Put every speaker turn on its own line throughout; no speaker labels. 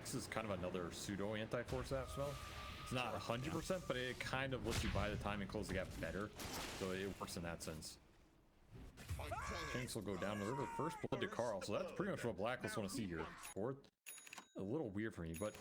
X is kind of another pseudo anti-force zap spell. It's not 100%, but it kind of lets you buy the time and close the gap better. So it works in that sense. Shanks will go down the river. First blood to Carl. So that's pretty much what Blacklist want to see here. Fourth, a little weird for me, but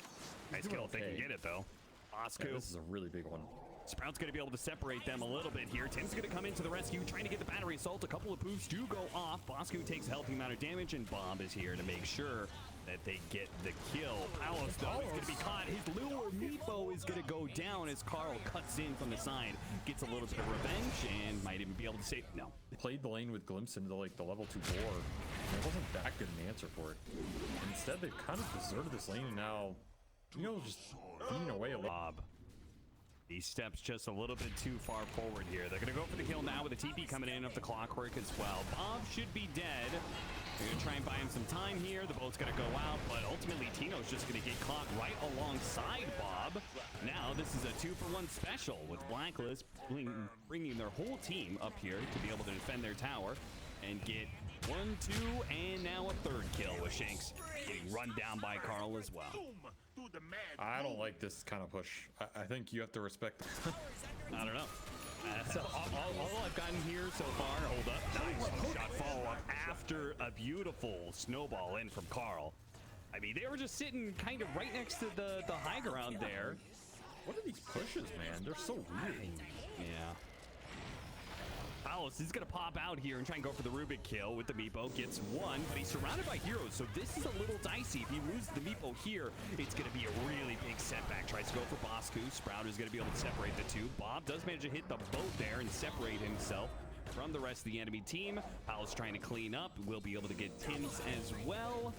nice kill if they can get it though. Bosco.
Yeah, this is a really big one.
Sprout's going to be able to separate them a little bit here. Tim's going to come into the rescue, trying to get the battery assault. A couple of poofs do go off. Bosco takes a healthy amount of damage, and Bob is here to make sure that they get the kill. Palos, though, is going to be caught. His lure, MEEPO, is going to go down as Carl cuts in from the side. Gets a little bit of revenge, and might even be able to save... No.
Played the lane with glimpse into like the level 2 boar, and it wasn't that good an answer for it. Instead, they've kind of deserted this lane, and now, you know, just beating away a little.
Bob. He steps just a little bit too far forward here. They're going to go for the kill now with a TP coming in of the clockwork as well. Bob should be dead. They're going to try and buy him some time here. The boat's going to go out, but ultimately Tino's just going to get caught right alongside Bob. Now this is a 2-for-1 special with Blacklist bringing their whole team up here to be able to defend their tower and get 1, 2, and now a third kill with Shanks getting run down by Carl as well.
I don't like this kind of push. I think you have to respect.
I don't know. So all I've gotten here so far, hold up, nice shot follow-up after a beautiful snowball in from Carl. I mean, they were just sitting kind of right next to the high ground there.
What are these pushes, man? They're so weird.
Yeah. Palos is going to pop out here and try and go for the RUBICK kill with the MEEPO. Gets one, but he's surrounded by heroes, so this is a little dicey. If he loses the MEEPO here, it's going to be a really big setback. Tries to go for Bosco. Sprout is going to be able to separate the two. Bob does manage to hit the boat there and separate himself from the rest of the enemy team. Palos trying to clean up. Will be able to get Tim's as well.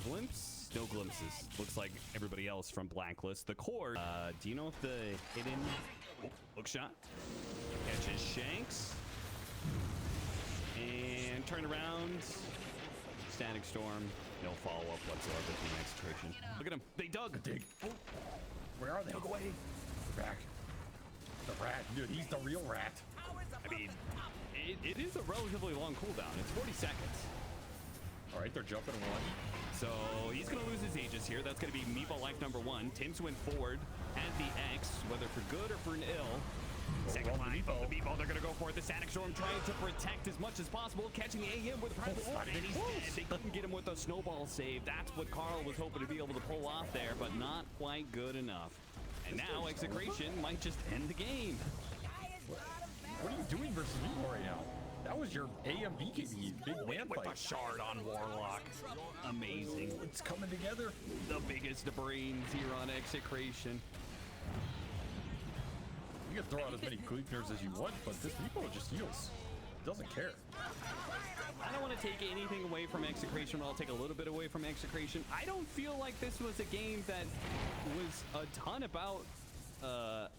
Glimpse? No glimpses. Looks like everybody else from Blacklist. The core. Do you know if the hidden... Oh, hook shot. Catches Shanks. And turn around. Static Storm. No follow-up whatsoever from Execration. Look at them. They dug.
Dig. Oh. Where are they? Dug away. They're back. The rat. Dude, he's the real rat.
I mean, it is a relatively long cooldown. It's 40 seconds.
All right, they're jumping one.
So he's going to lose his Aegis here. That's going to be MEEPO life number 1. Tim's went forward at the X, whether for good or for an ill. Second life of the MEEPO. They're going to go for it. The Static Storm trying to protect as much as possible. Catching the AM with a private wolf, and he's dead. They couldn't get him with a snowball save. That's what Carl was hoping to be able to pull off there, but not quite good enough. And now Execration might just end the game.
What are you doing versus MEEPO right now? That was your AM BKB, big man
with
fight.
a shard on Warlock. Amazing.
It's coming together.
The biggest of brains here on Execration.
You can throw out as many Gleipners as you want, but this MEEPO just heals. Doesn't care.
I don't want to take anything away from Execration, but I'll take a little bit away from Execration. I don't feel like this was a game that was a ton about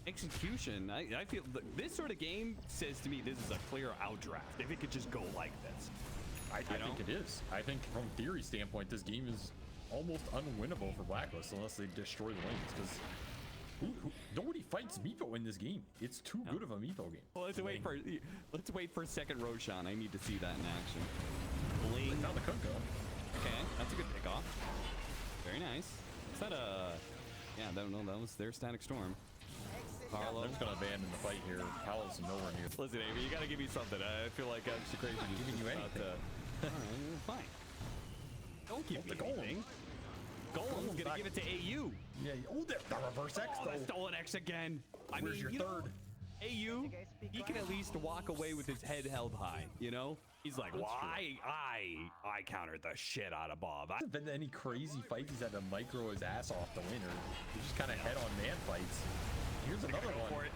execution. I feel this sort of game says to me this is a clear outdraft. If it could just go like this,
I think it is. I think from theory standpoint, this game is almost unwinnable for Blacklist unless they destroy the lanes, because nobody fights MEEPO in this game. It's too good of a MEEPO game.
Well, let's wait for second Roshan. I need to see that in action. Bling.
Found the Kunko.
Okay, that's a good pickoff. Very nice. Is that a... Yeah, that was their Static Storm. Carlo.
I'm just going to abandon the fight here. Palos nowhere near.
Listen, Amy, you got to give me something. I feel like Execration is
giving you anything.
All right, fine. Don't give me anything. Golem's going to give it to AU.
Yeah, the reverse X, though.
The stolen X again.
Where's your third?
AU, he can at least walk away with his head held high, you know? He's like, well, I countered the shit out of Bob.
There hasn't been any crazy fights he's had to micro his ass off the winner. He's just kind of head-on-man fights. Here's another one.
For it.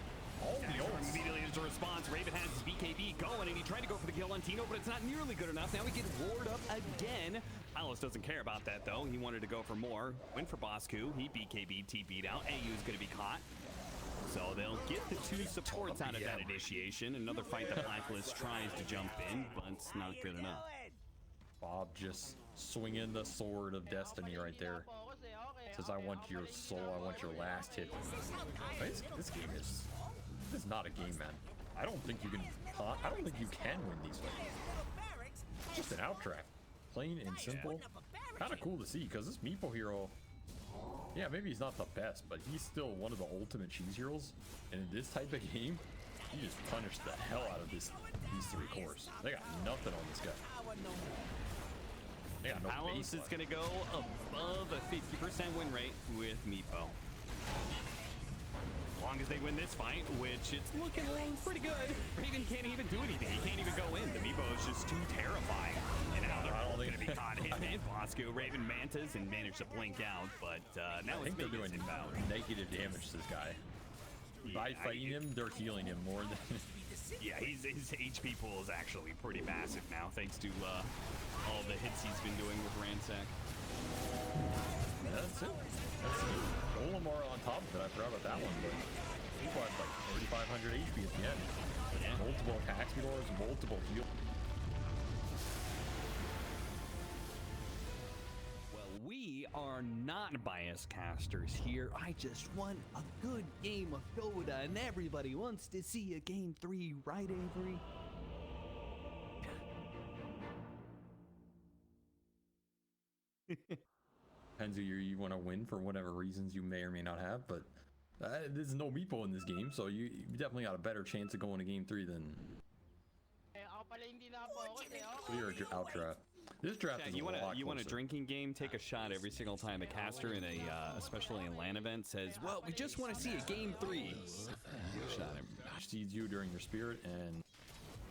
All the ults. Immediately there's a response. Raven has his BKB going, and he tried to go for the kill on Tino, but it's not nearly good enough. Now we get roared up again. Palos doesn't care about that, though. He wanted to go for more. Went for Bosku. He BKB'd, TP'd out. AU's going to be caught. So they'll get the two supports out of that initiation. Another fight that Blacklist tries to jump in, but it's not good enough.
Bob just swinging the sword of destiny right there. Says, I want your soul, I want your last hit. This game is not a game, man. I don't think you can win these fights. It's just an outdraft. Plain and simple. Kind of cool to see, because this MEEPO hero Yeah, maybe he's not the best, but he's still one of the ultimate cheese heroes. And in this type of game, he just punished the hell out of these three cores. They got nothing on this guy. They got no
Palos is going to go above a 50% win rate with MEEPO. As long as they win this fight, which it's looking pretty good. Raven can't even do anything. He can't even go in. The MEEPO is just too terrifying. And now they're all going to be caught. Him and Bosco, Raven mantas and managed to blink out. But now
I think they're doing negative damage to this guy. By fighting him, they're healing him more than...
Yeah, his HP pool is actually pretty massive now, thanks to all the hits he's been doing with Ransack.
Yeah, that's it. That's it. Olimar on top of it. I forgot about that one, but people had like 3,500 HP at the end. Yeah. Multiple attack speed ores, multiple heal.
We are not biased casters here. I just want a good game of Dota, and everybody wants to see a game 3, right, Avery?
Depends who you want to win for whatever reasons you may or may not have, but there's no MEEPO in this game, so you definitely got a better chance of going to game 3 than clear out draft. This draft is
you want a drinking game? Take a shot every single time a caster in a, especially in LAN event, says, "Well, we just want to see a game 3." Shot him.
Seeds you during your spirit, and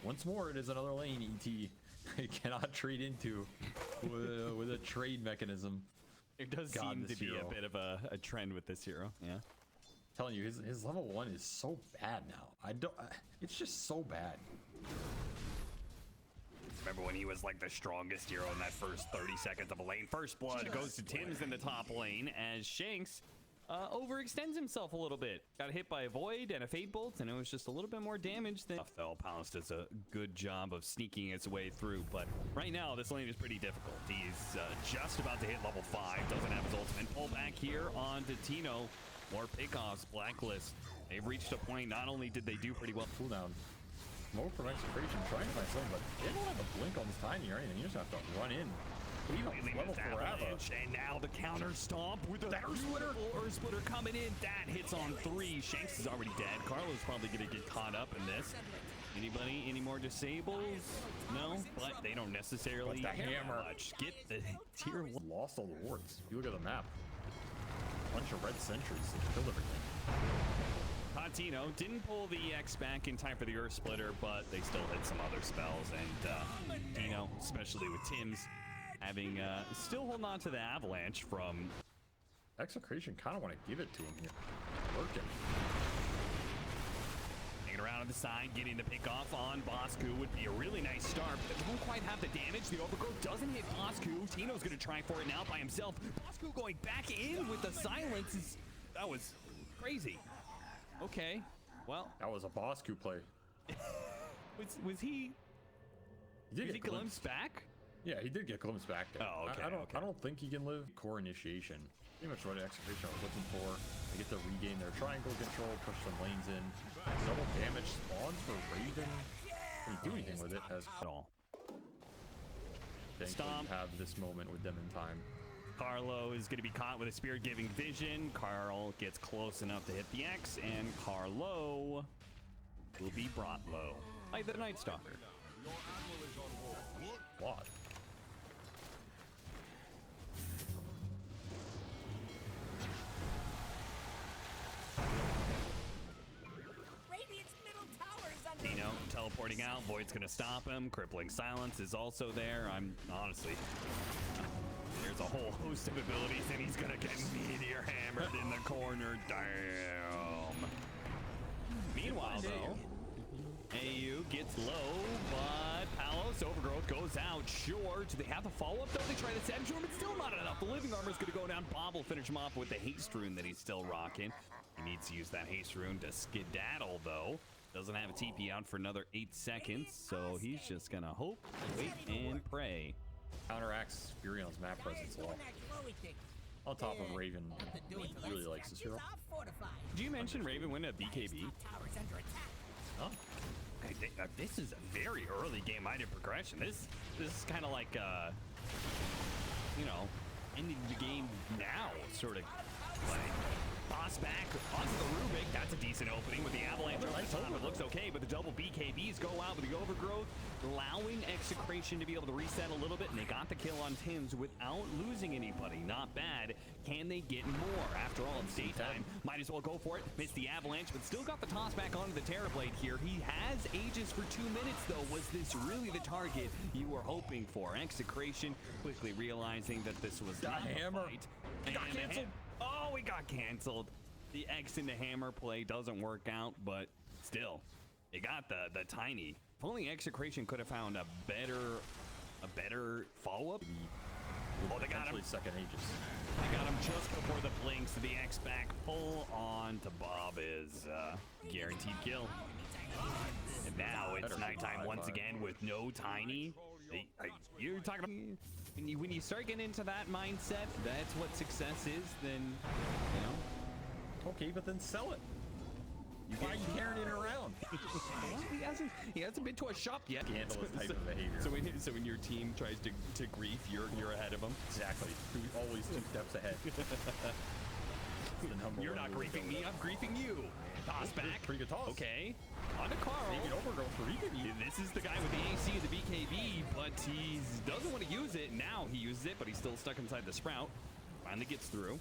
once more, it is another lane ET cannot trade into with a trade mechanism.
It does seem to be a bit of a trend with this hero. Yeah,
telling you, his level 1 is so bad now. It's just so bad.
Remember when he was like the strongest hero in that first 30 seconds of a lane? First blood goes to Tim's in the top lane as Shanks overextends himself a little bit. Got hit by a Void and a Fate Bolt, and it was just a little bit more damage than... Though Palos does a good job of sneaking his way through, but right now this lane is pretty difficult. He's just about to hit level 5, doesn't have his ultimate. Pull back here onto Tino. More pickoffs, Blacklist. They've reached a point, not only did they do pretty well...
Cooldown. Smoke from Execration, trying to find something, but they don't have a blink on this tiny or anything. You just have to run in.
Level avalanche, and now the counter stomp with the Earth Splitter coming in. That hits on 3. Shanks is already dead. Carlo's probably going to get caught up in this. Anybody? Any more disables? No, but they don't necessarily
hammer
much. Get the tier 1.
Lost all the wards. If you look at the map, bunch of red sentries that killed everything.
Tino didn't pull the X back in time for the Earth Splitter, but they still hit some other spells. And Tino, especially with Tim's, having still holding on to the avalanche from
Execration. Kind of want to give it to him here. Working.
Hanging around on the side, getting the pick off on Bosku would be a really nice start, but they don't quite have the damage. The overgrowth doesn't hit Bosku. Tino's going to try for it now by himself. Bosku going back in with the silence. That was crazy. Okay, well,
that was a Bosku play.
was he?
Did he
glimpse back?
Yeah, he did get glimpsed back there.
Oh, okay.
I don't think he can live. Core initiation. Pretty much what Execration I was looking for. They get to regain their triangle control, push some lanes in. Double damage spawns for Raven. Can he do anything with it at all? Thankfully, have this moment with them in time.
Carlo is going to be caught with a Spirit Giving Vision. Carl gets close enough to hit the X, and Carlo will be brought low by the Night Stalker.
What?
Tino teleporting out. Void's going to stop him. Crippling Silence is also there. I'm honestly... There's a whole host of abilities, and he's gonna get meteor hammered in the corner. Damn. Meanwhile, though, AU gets low, but Palos Overgrowth goes out short. Do they have the follow-up, though? They try to send to him. It's still not enough. The Living Armor's gonna go down. Bob will finish him off with the Haste Rune that he's still rocking. He needs to use that Haste Rune to skedaddle, though. Doesn't have a TP out for another 8 seconds, so he's just gonna hope, wait, and pray.
Counteracts Furion's map presence a lot. On top of Raven, really likes this hero.
Did you mention Raven win a BKB?
Oh.
This is a very early game-minded progression. This is kind of like, you know, ending the game now sort of play. Toss back onto the Rubik. That's a decent opening with the avalanche over the top. It looks okay, but the double BKBs go out with the overgrowth, allowing Execration to be able to reset a little bit, and they got the kill on Tim's without losing anybody. Not bad. Can they get more? After all, it's daytime. Might as well go for it. Missed the avalanche, but still got the toss back onto the Terrorblade here. He has Aegis for 2 minutes, though. Was this really the target you were hoping for? Execration quickly realizing that this was not a
hammer.
fight.
He got canceled.
Oh, he got canceled. The X into hammer play doesn't work out, but still, they got the tiny. If only Execration could have found a better follow-up. Oh, they got him.
Second Aegis.
They got him just before the blinks. The X back pull on to Bob is guaranteed kill. And now it's nighttime once again with no tiny. You're talking about when you start getting into that mindset, that's what success is. Then you know.
Okay, but then sell it. Why are you carrying it around?
he hasn't been to a shop yet.
Scandalous type of behavior.
So when your team tries to grief, you're ahead of them.
Exactly. Always 2 steps ahead.
You're not griefing me, I'm griefing you. Toss back.
Pretty good toss.
Okay. On to Carl.
Maybe overgrowth for BKB.
This is the guy with the AC and the BKB, but he doesn't want to use it. Now he uses it, but he's still stuck inside the Sprout. Finally gets through.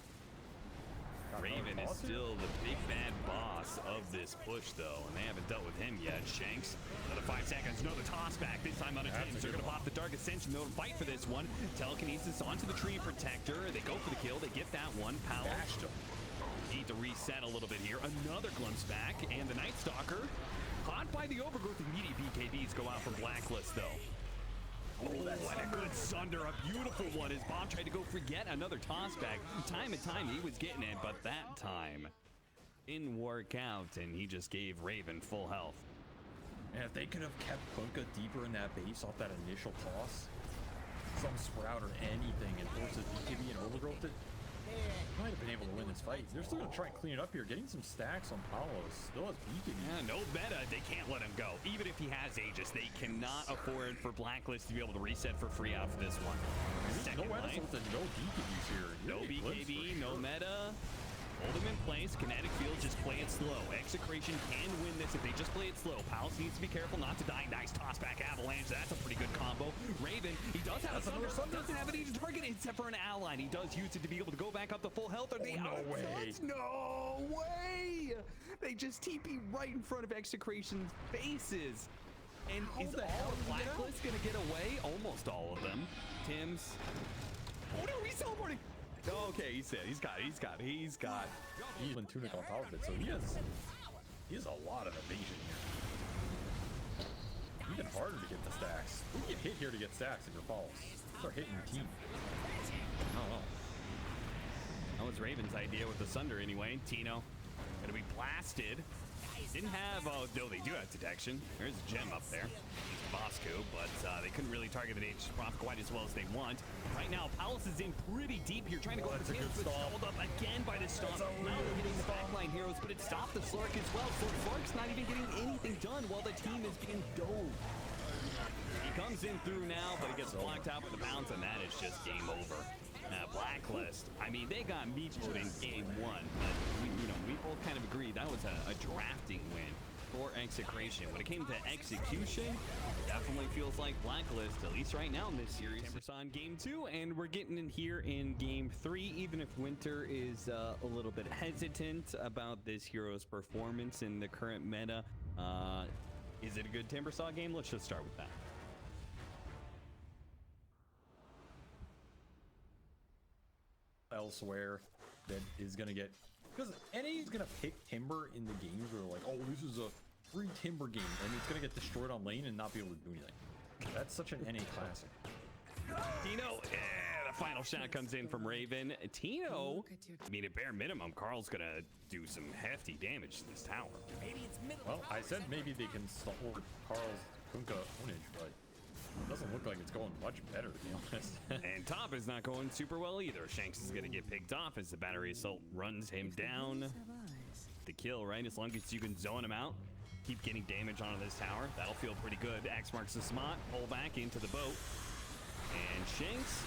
Raven is still the big bad boss of this push, though, and they haven't dealt with him yet. Shanks, another 5 seconds, another toss back, this time out of 10. They're going to pop the Dark Ascension, they'll fight for this one. Telekinesis onto the Tree Protector. They go for the kill, they get that one. Powell need to reset a little bit here. Another glimpse back, and the Night Stalker, caught by the overgrowth. Immediate BKBs go out from Blacklist, though. Oh, what a good Sunder, a beautiful one as Bob tried to go for yet another toss back. Time and time he was getting it, but that time didn't work out, and he just gave Raven full health.
And if they could have kept Punka deeper in that base off that initial toss, some Sprout or anything, and forces BKB and overgrowth it, might have been able to win this fight. They're still going to try and clean it up here. Getting some stacks on Palos. Still has BKB.
Yeah, no meta. They can't let him go. Even if he has Aegis, they cannot afford for Blacklist to be able to reset for free out for this one.
No Edison and no BKBs here.
No BKB, no meta. Hold him in place. Kinetic field, just play it slow. Execration can win this if they just play it slow. Palos needs to be careful not to die. Nice toss back avalanche. That's a pretty good combo. Raven, he does have a Sunder. Doesn't have an easy target except for an ally. He does use it to be able to go back up to full health. Are they
no way.
No way. They just TP right in front of Execration's faces. And is all of Blacklist going to get away? Almost all of them. Tim's. Oh no, he's teleporting. Okay, he's got. He's
Even Tunic on top of it, so he has a lot of evasion here. Even harder to get the stacks. You get hit here to get stacks if you're false. Start hitting your team.
I don't know. That was Raven's idea with the Sunder anyway. Tino gonna be blasted. Didn't have, oh no, they do have detection. There's a gem up there. Bosco, but they couldn't really target the Aegis Prof quite as well as they want. Right now, Palos is in pretty deep here, trying to go for the kills, but stalled up again by the stomp. Now they're hitting the backline heroes, but it stopped the Slurk as well. So Slurk's not even getting anything done while the team is being dove. He comes in through now, but he gets blocked out with the bounce, and that is just game over. Blacklist, I mean, they got MEEPO'd in game 1, but we both kind of agreed that was a drafting win for Execration. When it came to execution, definitely feels like Blacklist, at least right now in this series. We're on game 2, and we're getting in here in game 3, even if Winter is a little bit hesitant about this hero's performance in the current meta. Is it a good Timbersaw game? Let's just start with that.
Elsewhere that is going to get, because NA is going to pick Timber in the games where they're like, oh, this is a free Timber game, and it's going to get destroyed on lane and not be able to do anything. That's such an NA classic.
Tino, the final shot comes in from Raven. Tino, I mean, at bare minimum, Carl's going to do some hefty damage to this tower.
Well, I said maybe they can stop Carl's Kunkka ownage, but it doesn't look like it's going much better, to be honest.
And top is not going super well either. Shanks is going to get picked off as the battery assault runs him down. The kill, right? As long as you can zone him out, keep getting damage onto this tower, that'll feel pretty good. Axe marks the spot, pull back into the boat. And Shanks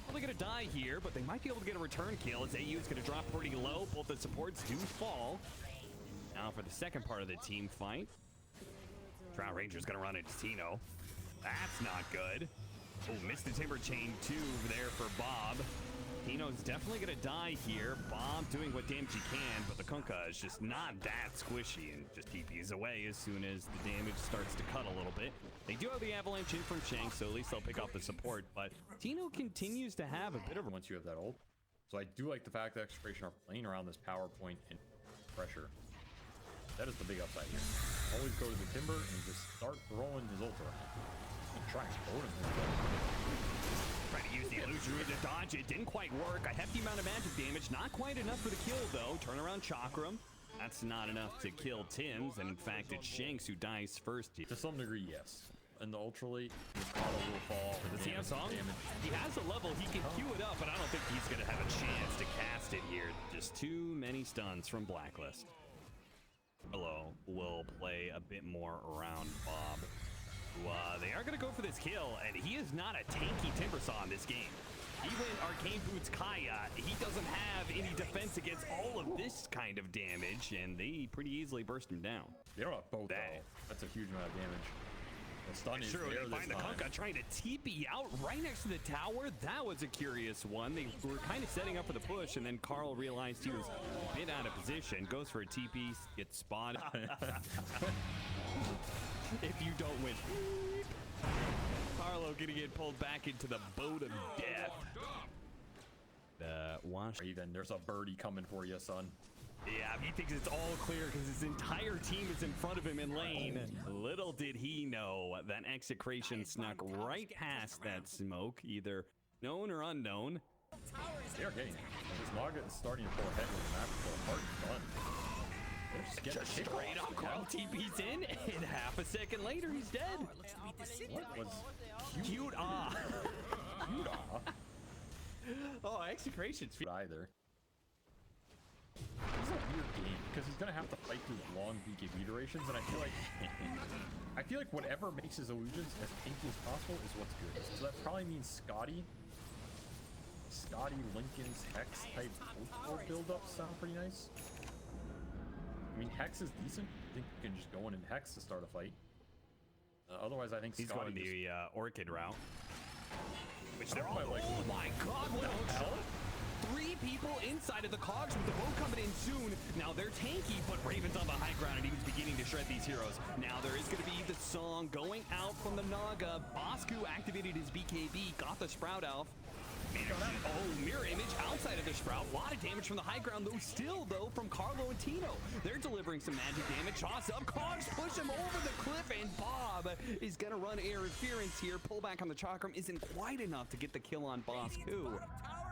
Probably gonna die here, but they might be able to get a return kill as AU is gonna drop pretty low. Both the supports do fall. Now for the second part of the team fight. Drow Ranger's gonna run into Tino. That's not good. Oh, missed the Timber Chain too there for Bob. Tino's definitely gonna die here. Bob doing what damage he can, but the Kunkka is just not that squishy and just TPs away as soon as the damage starts to cut a little bit. They do have the avalanche in from Shank, so at least they'll pick off the support, but Tino continues to have a bit of
Once you have that ult. So I do like the fact that Execration are playing around this power point and pressure. That is the big upside here. Always go to the Timber and just start throwing his ult around. And try and explode him.
Trying to use the illusionary to dodge it. Didn't quite work. A hefty amount of magic damage. Not quite enough for the kill, though. Turnaround Chakram. That's not enough to kill Tim's. And in fact, it's Shanks who dies first here.
To some degree, yes. In the Ultra Late, his auto will fall.
Does he have song? He has a level. He can queue it up, but I don't think he's going to have a chance to cast it here. Just too many stuns from Blacklist. Hello will play a bit more around Bob. They are going to go for this kill, and he is not a tanky Timbersaw in this game. He went Arcane Boots Kaya. He doesn't have any defense against all of this kind of damage, and they pretty easily burst him down.
They don't have both, though. That's a huge amount of damage. The stun is
sure,
there
they find the Kunkka trying to TP out right next to the tower. That was a curious one. They were kind of setting up for the push, and then Carl realized he was a bit out of position. Goes for a TP, gets spotted. If you don't win. Carlo gonna get pulled back into the boat of death. Wash.
Raven, there's a birdie coming for you, son.
Yeah, he thinks it's all clear because his entire team is in front of him in lane. Little did he know that Execration snuck right past that smoke, either known or unknown.
They are getting it. This Naga is starting to pull ahead with the map for a hard fun.
Just straight up, Carl TP's in, and half a second later, he's dead.
What was
cute? Ah.
Cute, ah.
Oh, Execration's
either. This is a weird game because he's gonna have to fight through long BKB durations, and I feel like whatever makes his illusions as tanky as possible is what's good. So that probably means Scotty, Lincoln's Hex type build-up sound pretty nice. I mean, Hex is decent. I think you can just go in and Hex to start a fight. Otherwise, I think
he's
Scotty
going the Orchid route. Which
they're all like,
oh my god, what the hell? 3 people inside of the cogs with the boat coming in soon. Now they're tanky, but Raven's on the high ground and he was beginning to shred these heroes. Now there is going to be the song going out from the Naga. Bosku activated his BKB, got the Sprout Elf. Oh, mirror image outside of the Sprout. A lot of damage from the high ground, though. Still, though, from Carlo and Tino. They're delivering some magic damage. Toss up. Cogs push him over the cliff, and Bob is going to run interference here. Pull back on the Chakram isn't quite enough to get the kill on Bosku.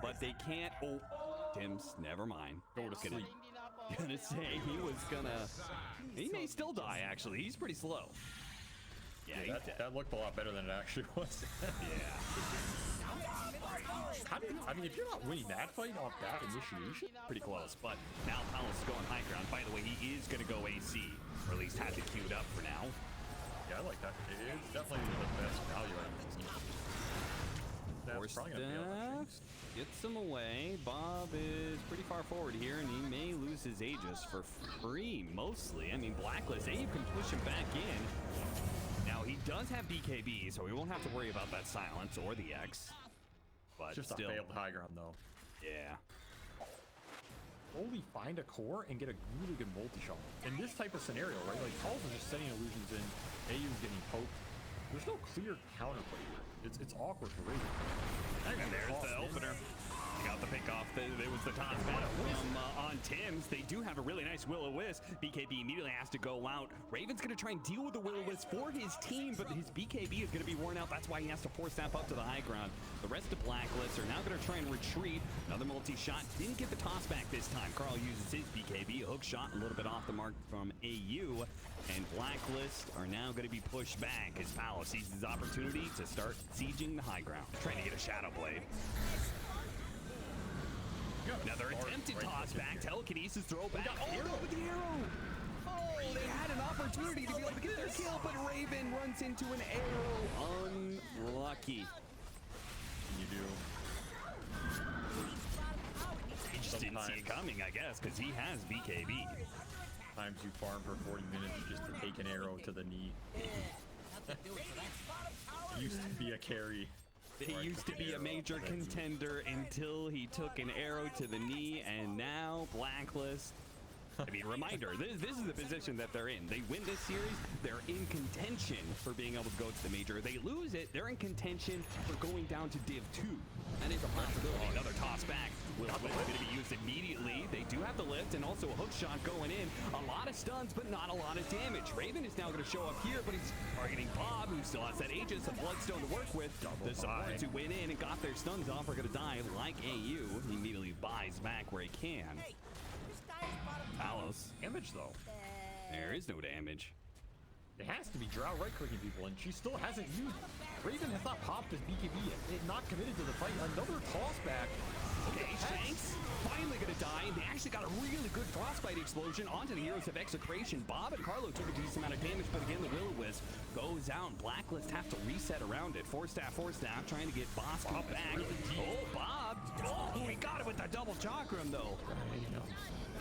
But they can't. Oh, Tim's, never mind.
Go to sleep.
Gonna say he was gonna. He may still die, actually. He's pretty slow. Yeah,
that looked a lot better than it actually was.
Yeah.
I mean, if you're not winning that fight off that initiation,
pretty close. But now Palos is going high ground. By the way, he is going to go AC, or at least has it queued up for now.
Yeah, I like that. It is definitely the best value item.
Force Staff gets him away. Bob is pretty far forward here, and he may lose his Aegis for free, mostly. I mean, Blacklist, you can push him back in. Now, he does have BKB, so we won't have to worry about that silence or the X. But
just
still,
a failed high ground, though.
Yeah.
Only find a core and get a really good multi-shot. In this type of scenario, right? Like, Paul's is just setting illusions in, AU's getting poked. There's no clear counterplay here. It's awkward for Raven.
And there's the opener. He got the pick off. It was the top on Tim's. They do have a really nice Will-O-Wisp. BKB immediately has to go out. Raven's going to try and deal with the Will-O-Wisp for his team, but his BKB is going to be worn out. That's why he has to force Snap up to the high ground. The rest of Blacklist are now going to try and retreat. Another multi-shot. Didn't get the toss back this time. Carl uses his BKB. A hook shot a little bit off the mark from AU. And Blacklist are now going to be pushed back as Paolo sees his opportunity to start sieging the high ground. Trying to get a Shadow Blade. Another attempted toss back. Telekinesis throw back. Arrow with the arrow. Oh, they had an opportunity to be able to get their kill, but Raven runs into an arrow. Unlucky.
You do.
Didn't see it coming, I guess, because he has BKB.
Times you farm for 40 minutes just to take an arrow to the knee. Used to be a carry.
He used to be a major contender until he took an arrow to the knee, and now Blacklist. I mean, reminder, this is the position that they're in. They win this series, they're in contention for being able to go to the major. They lose it, they're in contention for going down to Div 2. That is a possibility. Another toss back. Will is going to be used immediately. They do have the lift and also a hook shot going in. A lot of stuns, but not a lot of damage. Raven is now going to show up here, but he's targeting Bob, who still has that Aegis of Bloodstone to work with. The supports who went in and got their stuns off are going to die like AU. He immediately buys back where he can. Talos.
Damage though.
There is no damage.
It has to be Drow right-clicking people, and she still hasn't used. Raven has not popped his BKB yet. Not committed to the fight. Another toss back.
Okay, Shanks finally gonna die, and they actually got a really good frostbite explosion onto the heroes of Execration. Bob and Carlo took a decent amount of damage, but again, the Will-O-Wisp goes out. Blacklist have to reset around it. Four staff, trying to get Bosco back. Really Bob! Oh, he got it with the double chakram, though.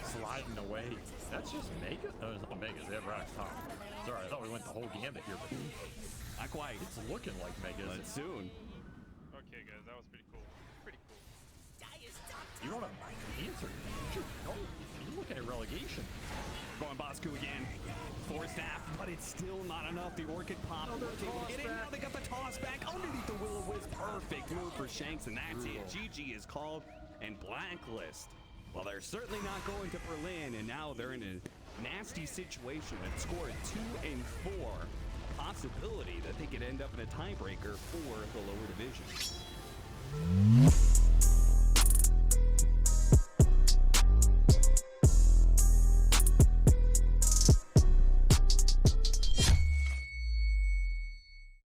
Sliding away. That's just Mega? No, it's not Megas. They have Rax top. Sorry, I thought we went the whole gambit here, but
not quite.
It's looking like Megas.
But soon.
Okay, guys, that was pretty cool. Pretty cool.
You don't have an answer. No, you're looking at relegation.
Going Bosco again. Four staff, but it's still not enough. The Orchid pop. Now they got the toss back underneath the Will-O-Wisp. Perfect move for Shanks, and that's it. GG is called, and Blacklist. Well, they're certainly not going to Berlin, and now they're in a nasty situation that scored 2 and 4. Possibility that they could end up in a tiebreaker for the lower division.